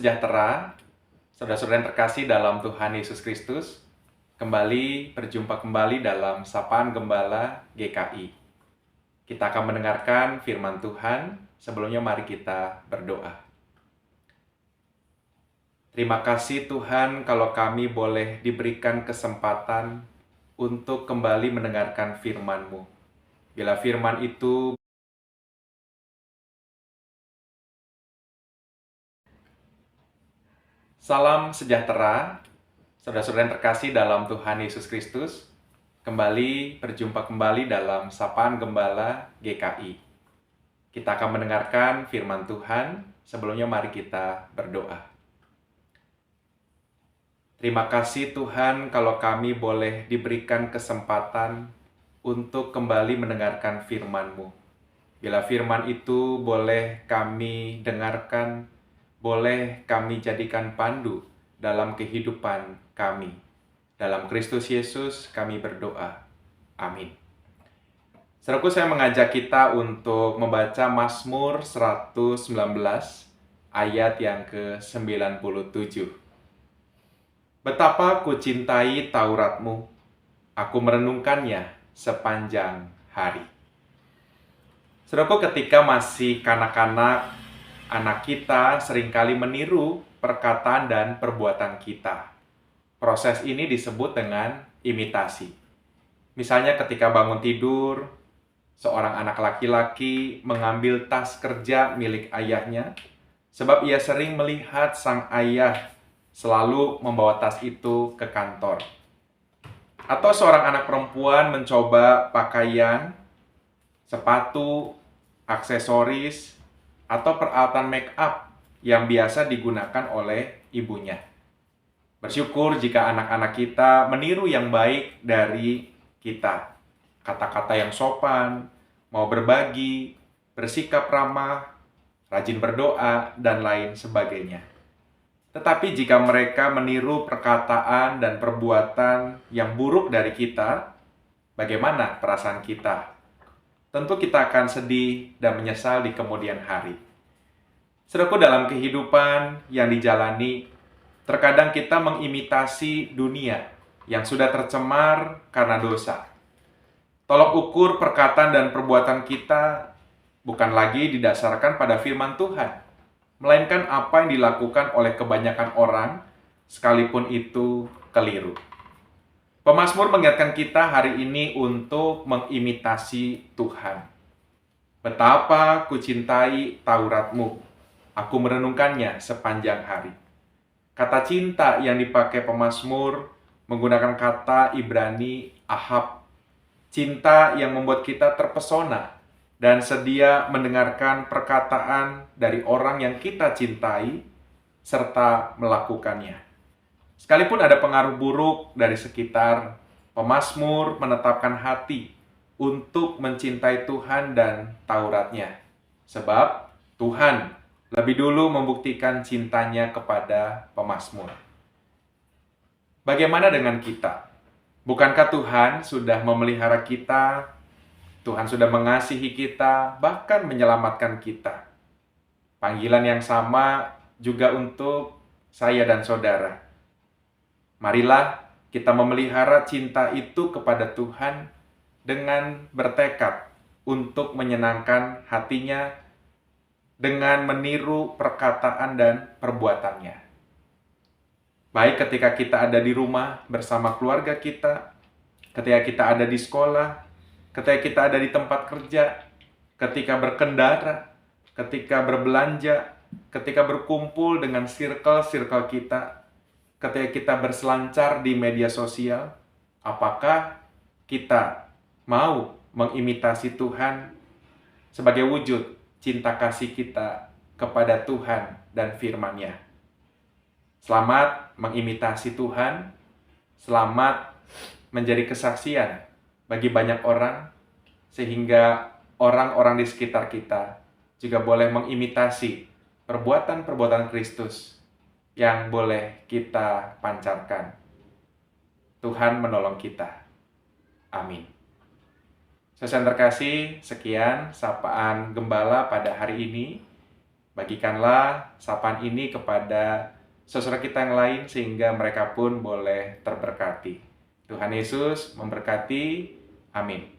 sejahtera, saudara-saudara yang terkasih dalam Tuhan Yesus Kristus. Berjumpa kembali dalam Sapaan Gembala GKI. Kita akan mendengarkan firman Tuhan. Sebelumnya mari kita berdoa. Terima kasih Tuhan kalau kami boleh diberikan kesempatan untuk kembali mendengarkan firman-Mu. Bila firman itu Salam sejahtera, saudara-saudara yang terkasih dalam Tuhan Yesus Kristus. Berjumpa kembali dalam Sapaan Gembala GKI. Kita akan mendengarkan firman Tuhan. Sebelumnya mari kita berdoa. Terima kasih Tuhan kalau kami boleh diberikan kesempatan untuk kembali mendengarkan firman-Mu. Bila firman itu boleh kami dengarkan, boleh kami jadikan pandu dalam kehidupan kami. Dalam Kristus Yesus kami berdoa. Amin. Saudaraku, saya mengajak kita untuk membaca Mazmur 119 ayat yang ke-97. Betapa ku cintai Taurat-Mu, aku merenungkannya sepanjang hari. Saudaraku, ketika masih kanak-kanak, anak kita seringkali meniru perkataan dan perbuatan kita. Proses ini disebut dengan imitasi. Misalnya ketika bangun tidur, seorang anak laki-laki mengambil tas kerja milik ayahnya, sebab ia sering melihat sang ayah selalu membawa tas itu ke kantor. Atau seorang anak perempuan mencoba pakaian, sepatu, aksesoris, atau peralatan make up yang biasa digunakan oleh ibunya. Bersyukur jika anak-anak kita meniru yang baik dari kita. Kata-kata yang sopan, mau berbagi, bersikap ramah, rajin berdoa, dan lain sebagainya. Tetapi jika mereka meniru perkataan dan perbuatan yang buruk dari kita, bagaimana perasaan kita? Tentu kita akan sedih dan menyesal di kemudian hari. Saudaraku, dalam kehidupan yang dijalani, terkadang kita mengimitasi dunia yang sudah tercemar karena dosa. Tolok ukur perkataan dan perbuatan kita bukan lagi didasarkan pada firman Tuhan, melainkan apa yang dilakukan oleh kebanyakan orang, sekalipun itu keliru. Pemazmur mengingatkan kita hari ini untuk mengimitasi Tuhan. Betapa ku cintai Taurat-Mu, aku merenungkannya sepanjang hari. Kata cinta yang dipakai pemazmur menggunakan kata Ibrani ahab. Cinta yang membuat kita terpesona dan sedia mendengarkan perkataan dari orang yang kita cintai serta melakukannya. Sekalipun ada pengaruh buruk dari sekitar, pemazmur menetapkan hati untuk mencintai Tuhan dan Tauratnya. Sebab Tuhan lebih dulu membuktikan cintanya kepada pemazmur. Bagaimana dengan kita? Bukankah Tuhan sudah memelihara kita? Tuhan sudah mengasihi kita, bahkan menyelamatkan kita. Panggilan yang sama juga untuk saya dan saudara. Marilah kita memelihara cinta itu kepada Tuhan dengan bertekad untuk menyenangkan hatinya dengan meniru perkataan dan perbuatannya. Baik ketika kita ada di rumah bersama keluarga kita, ketika kita ada di sekolah, ketika kita ada di tempat kerja, ketika berkendara, ketika berbelanja, ketika berkumpul dengan circle-circle kita, ketika kita berselancar di media sosial, apakah kita mau mengimitasi Tuhan sebagai wujud cinta kasih kita kepada Tuhan dan firman-Nya? Selamat mengimitasi Tuhan, selamat menjadi kesaksian bagi banyak orang, sehingga orang-orang di sekitar kita juga boleh mengimitasi perbuatan-perbuatan Kristus yang boleh kita pancarkan. Tuhan menolong kita. Amin. Saudara terkasih, sekian Sapaan Gembala pada hari ini. Bagikanlah sapaan ini kepada saudara kita yang lain sehingga mereka pun boleh terberkati. Tuhan Yesus memberkati. Amin.